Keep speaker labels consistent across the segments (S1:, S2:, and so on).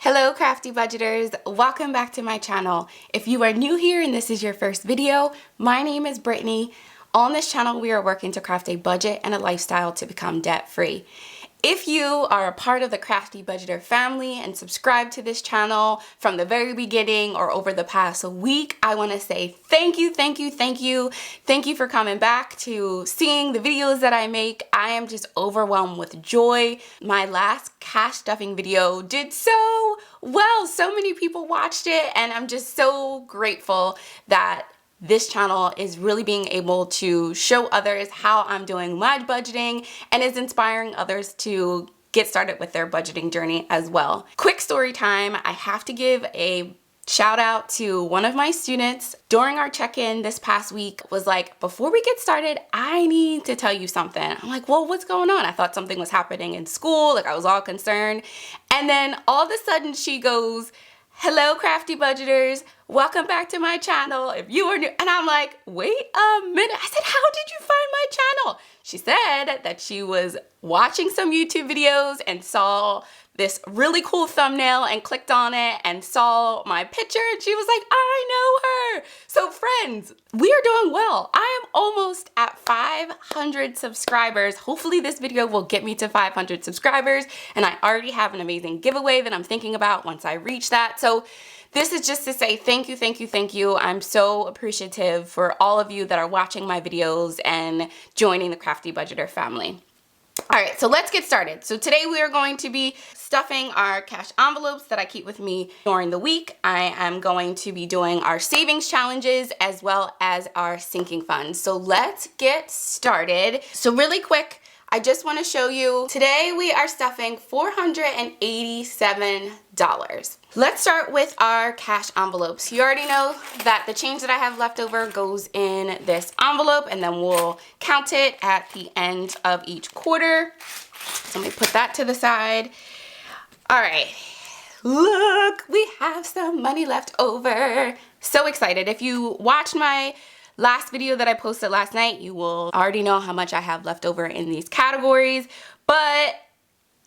S1: Hello crafty budgeters, welcome back to my channel. If you are new here and this is your first video, my name is Brittany. On this channel we are working to craft a budget and a lifestyle to become debt free. If you are a part of the Crafty Budgeter family and subscribe to this channel from the very beginning or over the past week, I want to say thank you for coming back to seeing the videos that I make. I am just overwhelmed with joy. My last cash stuffing video did so well. So many people watched it and I'm just so grateful that this channel is really being able to show others how I'm doing my budgeting and is inspiring others to get started with their budgeting journey as well. Quick story time, I have to give a shout out to one of my students during our check-in this past week. Was like, before we get started, I need to tell you something. I'm like, well, what's going on? I thought something was happening in school, like I was all concerned. And then all of a sudden she goes, hello crafty budgeters, welcome back to my channel. If you are new, and I'm like, wait a minute. I said, how did you find my channel? She said that she was watching some YouTube videos and saw this really cool thumbnail and clicked on it and saw my picture and she was like, I know her. So friends, we are doing well. I am almost at 500 subscribers. Hopefully this video will get me to 500 subscribers and I already have an amazing giveaway that I'm thinking about once I reach that. So this is just to say thank you. I'm so appreciative for all of you that are watching my videos and joining the Crafty Budgeter family. All right, so let's get started. So today we are going to be stuffing our cash envelopes that I keep with me during the week. I am going to be doing our savings challenges as well as our sinking funds. So let's get started. So really quick, I just want to show you, today we are stuffing $487. Let's start with our cash envelopes. You already know that the change that I have left over goes in this envelope and then we'll count it at the end of each quarter. So let me put that to the side. All right, look, we have some money left over. So excited. If you watched my last video that I posted last night, you will already know how much I have left over in these categories, but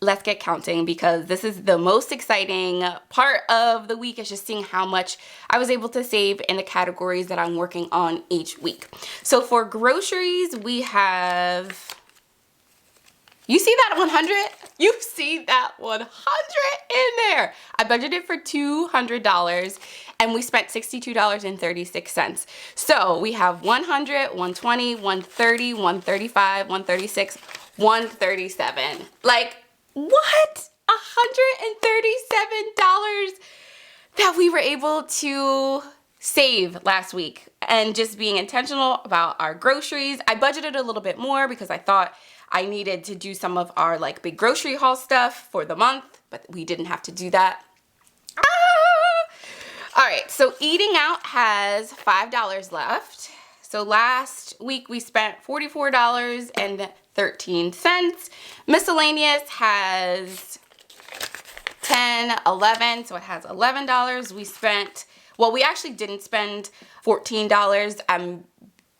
S1: let's get counting because this is the most exciting part of the week, is just seeing how much I was able to save in the categories that I'm working on each week. So for groceries, we have, you see that 100? You see that 100 in there. I budgeted for $200 and we spent $62.36. So we have 100, 120, 130, 135, 136, 137. Like, what? $137 that we were able to save last week, and just being intentional about our groceries. I budgeted a little bit more because I thought I needed to do some of our like big grocery haul stuff for the month, but we didn't have to do that. All right, so eating out has $5 left. So last week we spent $44.13. Miscellaneous has 10, 11, so it has $11. We spent, well, we actually didn't spend $14. I'm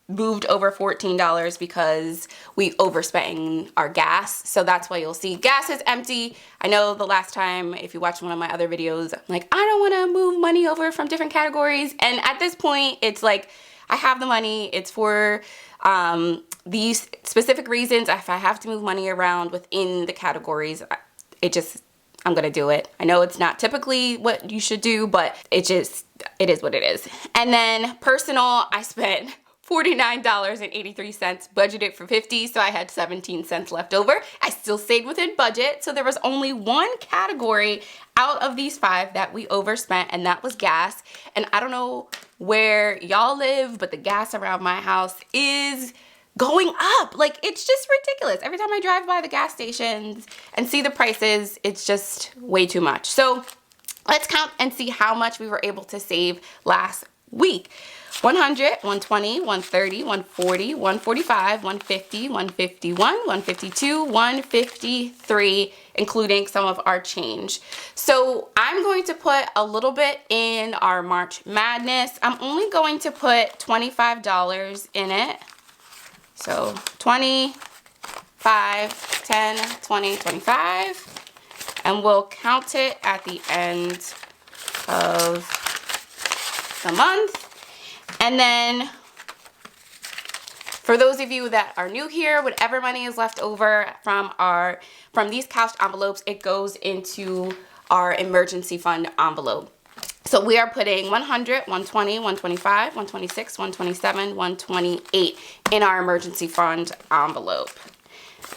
S1: moved over $14 because we overspent in our gas. So that's why you'll see gas is empty. I know the last time, if you watched one of my other videos, I'm like, I don't want to move money over from different categories. And at this point, it's like, I have the money. It's for these specific reasons. If I have to move money around within the categories, I'm going to do it. I know it's not typically what you should do, but it is what it is. And then personal, I spent $49.83, budgeted for $50, so I had 17 cents left over. I still stayed within budget, so there was only one category out of these 5 that we overspent, and that was gas. And I don't know where y'all live, but the gas around my house is going up. Like, it's just ridiculous. Every time I drive by the gas stations and see the prices, it's just way too much. So let's count and see how much we were able to save last week. 100, 120, 130, 140, 145, 150, 151, 152, 153, including some of our change. So I'm going to put a little bit in our March Madness. I'm only going to put $25 in it. So 20, 5, 10, 20, 25. and we'll count it at the end of the month. And then for those of you that are new here, whatever money is left over from these cash envelopes, it goes into our emergency fund envelope. So we are putting 100, 120, 125, 126, 127, 128 in our emergency fund envelope.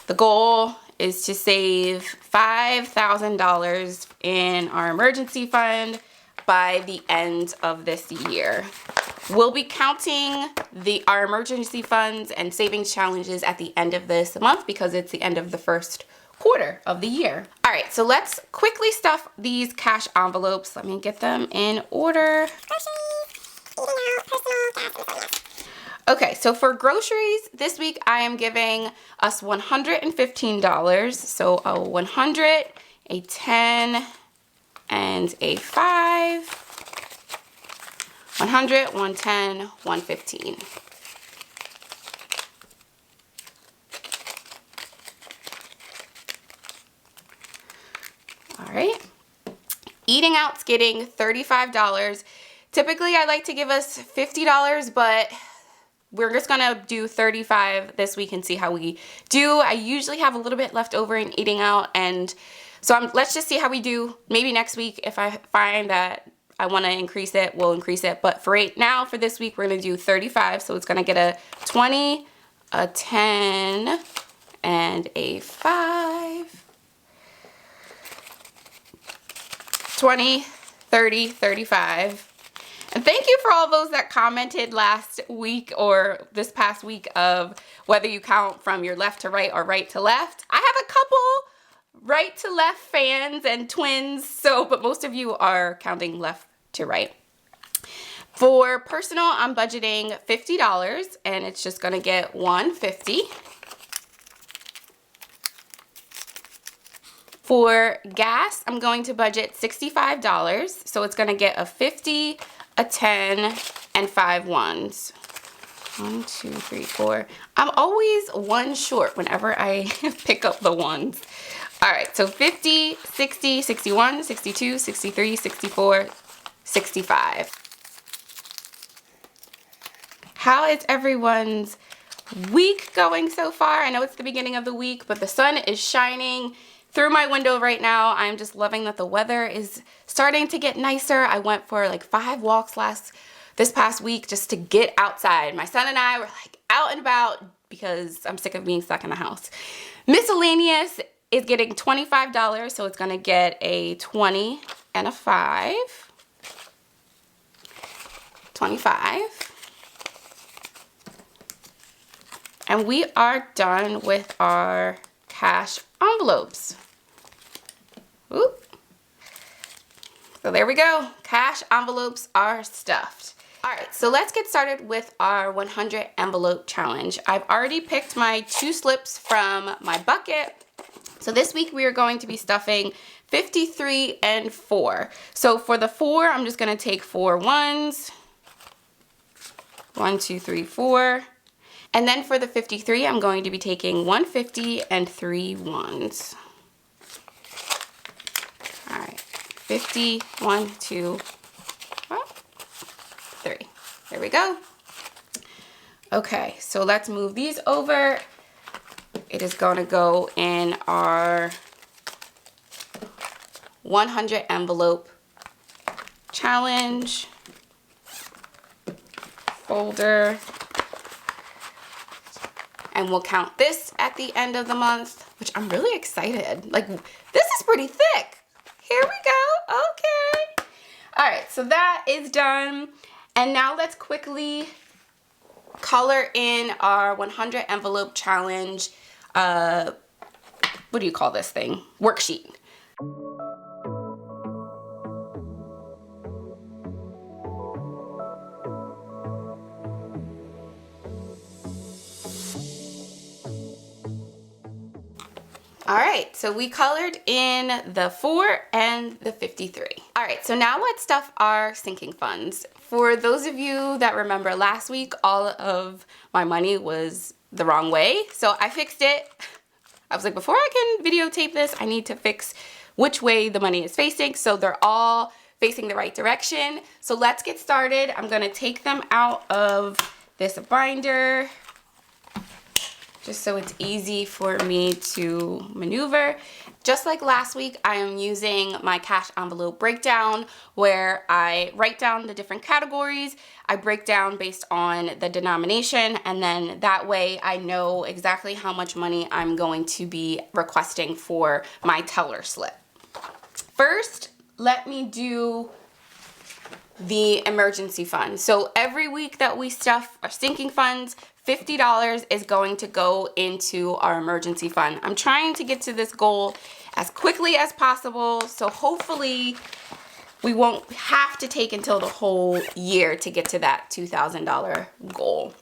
S1: The goal is to save $5,000 in our emergency fund by the end of this year. We'll be counting our emergency funds and savings challenges at the end of this month because it's the end of the first quarter of the year. All right, so let's quickly stuff these cash envelopes. Let me get them in order. Okay, so for groceries, this week I am giving us $115. So a 100, a 10, and a 5. 100, 110, 115. All right. Eating out's getting $35. Typically, I like to give us $50, but we're just gonna do $35 this week and see how we do. I usually have a little bit left over in eating out, and so let's just see how we do. Maybe next week, if I find that I wanna increase it, we'll increase it. But for right now, for this week, we're gonna do 35. So it's gonna get a 20, a 10, and a 5. 20, 30, 35. And thank you for all those that commented last week or this past week of whether you count from your left to right or right to left. I have a couple right to left fans and twins, but most of you are counting left to right. For personal, I'm budgeting $50 and it's just gonna get $150. For gas, I'm going to budget $65, so it's gonna get a 50, a 10, and 5 ones. 1, 2, 3, 4. I'm always one short whenever I pick up the ones. All right, so 50, 60, 61, 62, 63, 64, 65. How is everyone's week going so far? I know it's the beginning of the week, but the sun is shining through my window right now. I'm just loving that the weather is starting to get nicer. I went for like 5 walks this past week just to get outside. My son and I were like out and about because I'm sick of being stuck in the house. Miscellaneous is getting $25, so it's gonna get a 20 and a 5. 25. And we are done with our cash envelopes. Oop. So there we go. Cash envelopes are stuffed. All right, so let's get started with our 100 envelope challenge. I've already picked my 2 slips from my bucket. So this week we are going to be stuffing 53 and 4. So for the 4, I'm just gonna take 4 ones. 1, 2, 3, 4. And then for the 53, I'm going to be taking 150 and 3 ones. All right, 50, 1, 2, 3. There we go. Okay, so let's move these over. It is going to go in our 100 envelope challenge folder. And we'll count this at the end of the month, which I'm really excited. Like, this is pretty thick. Here we go. Okay. All right, so that is done. And now let's quickly color in our 100 envelope challenge. What do you call this thing? Worksheet. All right, so we colored in the 4 and the 53. All right, so now let's stuff our sinking funds. For those of you that remember last week, all of my money was the wrong way. So I fixed it. I was like, before I can videotape this, I need to fix which way the money is facing, so they're all facing the right direction. So let's get started. I'm gonna take them out of this binder just so it's easy for me to maneuver. Just like last week, I am using my cash envelope breakdown where I write down the different categories. I break down based on the denomination, and then that way I know exactly how much money I'm going to be requesting for my teller slip. First, let me do the emergency fund. So every week that we stuff our sinking funds, $50 is going to go into our emergency fund. I'm trying to get to this goal as quickly as possible, so hopefully we won't have to take until the whole year to get to that $2,000 goal.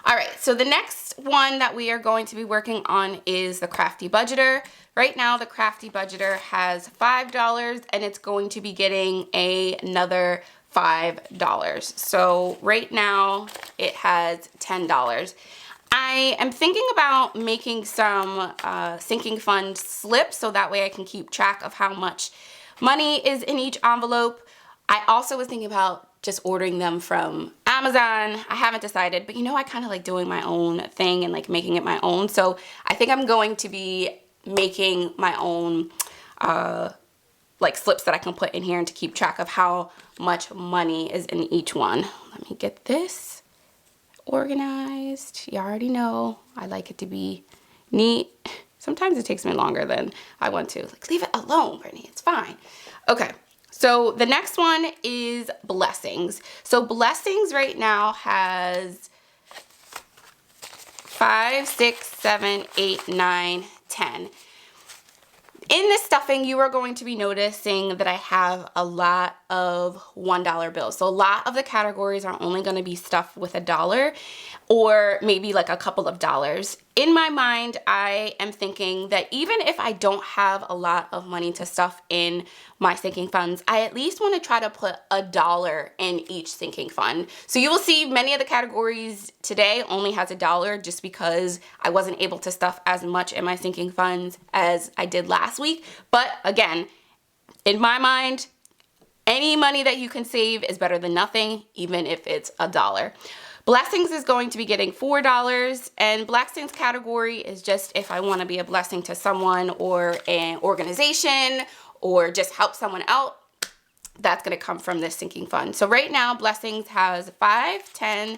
S1: All right, so the next one that we are going to be working on is the Crafty Budgeter. Right now, the Crafty Budgeter has $5 and it's going to be getting another $5. So right now it has $10. I am thinking about making some sinking fund slips so that way I can keep track of how much money is in each envelope. I also was thinking about just ordering them from Amazon. I haven't decided, but you know, I kind of like doing my own thing and like making it my own. So I think I'm going to be making my own like slips that I can put in here and to keep track of how much money is in each one. Let me get this organized. You already know I like it to be neat. Sometimes it takes me longer than I want to. Like, leave it alone, Brittany, it's fine. Okay, so the next one is blessings. So blessings right now has 5, 6, 7, 8, 9, 10. In this stuffing, you are going to be noticing that I have a lot of $1 bills. So a lot of the categories are only going to be stuffed with $1 or maybe like a couple of dollars. In my mind, I am thinking that even if I don't have a lot of money to stuff in my sinking funds, I at least want to try to put $1 in each sinking fund. So you will see many of the categories today only has $1 just because I wasn't able to stuff as much in my sinking funds as I did last week. But again, in my mind, any money that you can save is better than nothing, even if it's $1. Blessings is going to be getting $4, and blessings category is just if I want to be a blessing to someone or an organization or just help someone out, that's going to come from this sinking fund. So right now, blessings has 5, 10,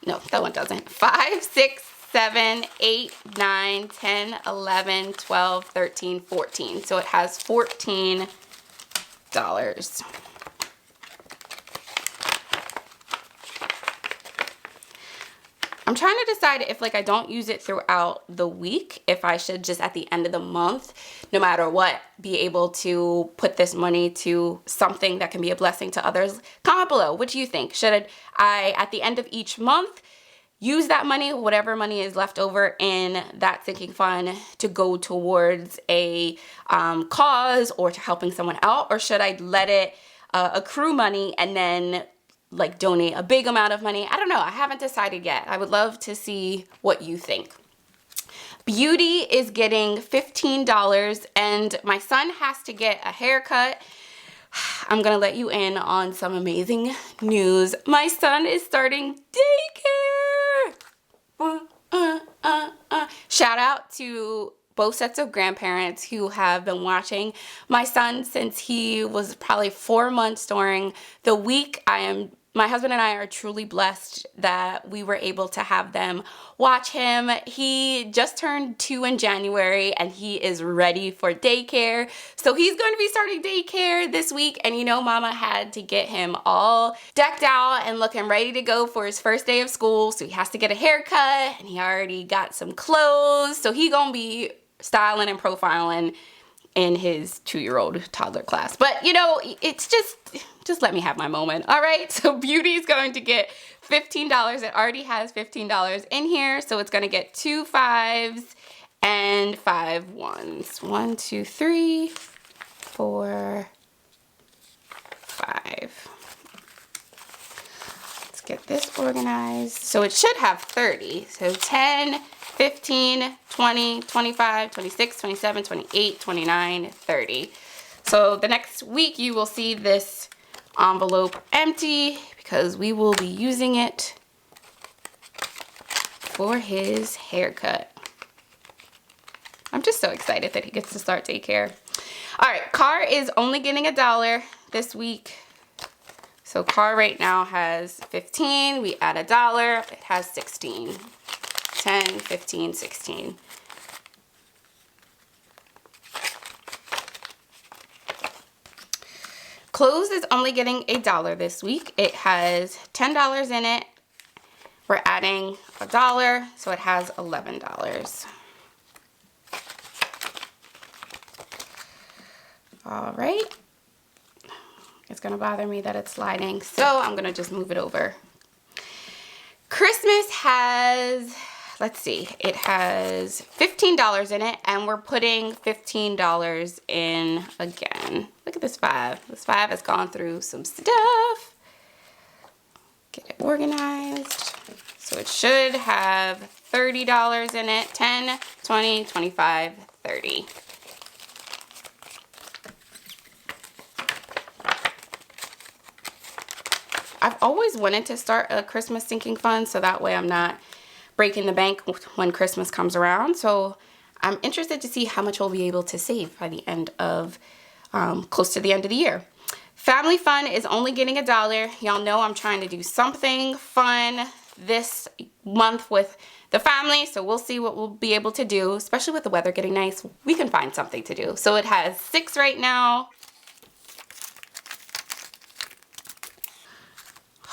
S1: no, that one doesn't, 5, 6, 7, 8, 9, 10, 11, 12, 13, 14. So it has $14. I'm trying to decide if like I don't use it throughout the week, if I should just at the end of the month, no matter what, be able to put this money to something that can be a blessing to others. Comment below, what do you think? Should I at the end of each month, use that money, whatever money is left over in that sinking fund, to go towards a cause or to helping someone out? Or should I let it accrue money and then like donate a big amount of money? I don't know. I haven't decided yet. I would love to see what you think. Beauty is getting $15 and my son has to get a haircut. I'm gonna let you in on some amazing news. My son is starting daycare. Shout out to both sets of grandparents who have been watching my son since he was probably 4 months during the week. My husband and I are truly blessed that we were able to have them watch him. He just turned 2 in January and he is ready for daycare. So he's going to be starting daycare this week, and you know, mama had to get him all decked out and looking ready to go for his first day of school. So he has to get a haircut and he already got some clothes. So he gonna be styling and profiling in his 2-year-old toddler class. But you know, it's just let me have my moment. All right, so Beauty is going to get $15. It already has $15 in here, so it's going to get 2 5s and 5 1s. 1, 2, 3, 4, 5. Let's get this organized. So it should have 30. So 10, 15, 20, 25, 26, 27, 28, 29, 30. So the next week you will see this envelope empty because we will be using it for his haircut. I'm just so excited that he gets to start daycare. All right, Car is only getting $1 this week. So Car right now has 15, we add $1, it has 16. 10, 15, 16. Clothes is only getting $1 this week. It has $10 in it. We're adding $1, so it has $11. All right. It's gonna bother me that it's sliding, so I'm gonna just move it over. Christmas has, let's see, it has $15 in it, and we're putting $15 in again. Look at this 5. This 5 has gone through some stuff. Get it organized. So it should have $30 in it. 10, 20, 25, 30. I've always wanted to start a Christmas sinking fund so that way I'm not breaking the bank when Christmas comes around. So I'm interested to see how much we'll be able to save by the end of, close to the end of the year. Family fun is only getting $1. Y'all know I'm trying to do something fun this month with the family, so we'll see what we'll be able to do, especially with the weather getting nice. We can find something to do. So it has 6 right now.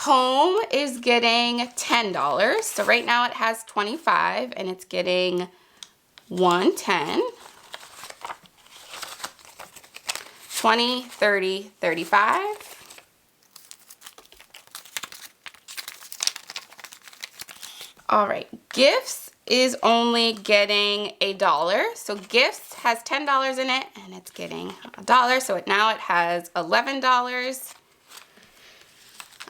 S1: Home is getting $10. So right now it has 25 and it's getting 110. 20, 30, 35. All right, gifts is only getting $1. So gifts has $10 in it and it's getting $1. So now it has $11.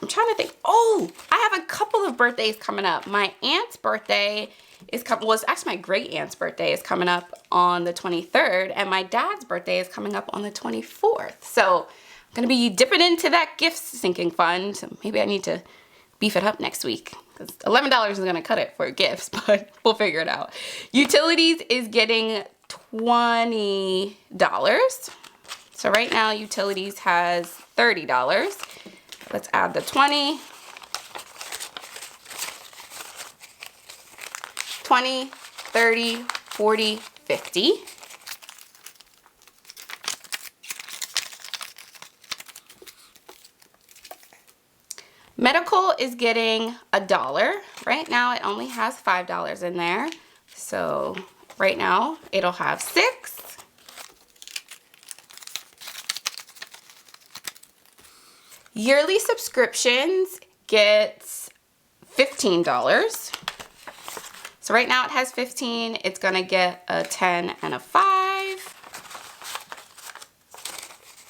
S1: I'm trying to think. Oh, I have a couple of birthdays coming up. My aunt's birthday is actually my great aunt's birthday is coming up on the 23rd, and my dad's birthday is coming up on the 24th. So I'm gonna be dipping into that gift sinking fund. So maybe I need to beef it up next week because $11 is gonna cut it for gifts, but we'll figure it out. Utilities is getting $20. So right now utilities has $30. Let's add the 20. 20, 30, 40, 50. Medical is getting $1. Right now it only has $5 in there. So right now it'll have 6. Yearly subscriptions gets $15. So right now it has 15. It's gonna get a 10 and a 5.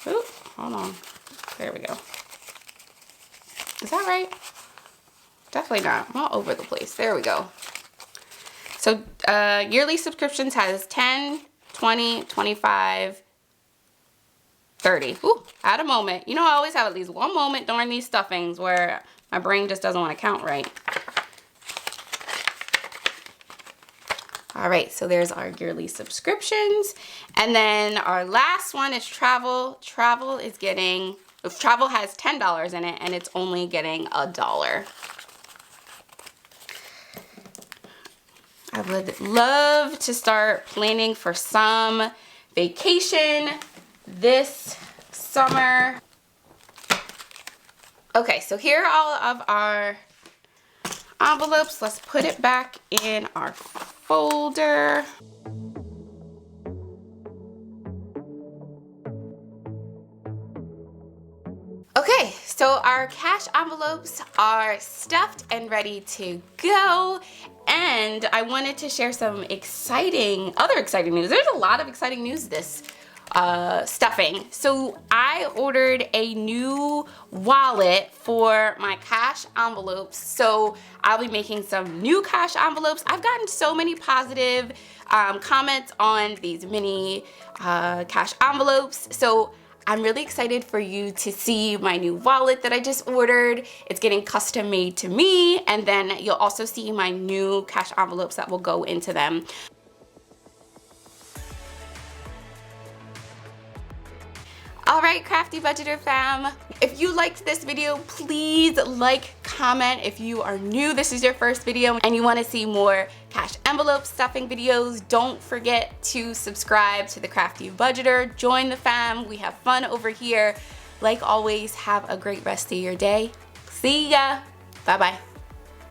S1: Ooh, hold on. There we go. Is that right? Definitely not. I'm all over the place. There we go. So yearly subscriptions has 10, 20, 25, 30. Ooh, at a moment. You know, I always have at least one moment during these stuffings where my brain just doesn't want to count right. All right, so there's our yearly subscriptions. And then our last one is travel. Travel has $10 in it and it's only getting $1. I would love to start planning for some vacation this summer. Okay, so here are all of our envelopes. Let's put it back in our folder. Okay, so our cash envelopes are stuffed and ready to go. And I wanted to share some other exciting news. There's a lot of exciting news this stuffing. So I ordered a new wallet for my cash envelopes. So I'll be making some new cash envelopes. I've gotten so many positive comments on these mini cash envelopes. So I'm really excited for you to see my new wallet that I just ordered. It's getting custom made to me, and then you'll also see my new cash envelopes that will go into them. Alright, Crafty Budgeter fam, if you liked this video, please like, comment. If you are new, this is your first video, and you want to see more cash envelope stuffing videos, don't forget to subscribe to the Crafty Budgeter. Join the fam. We have fun over here. Like always, have a great rest of your day. See ya. Bye-bye.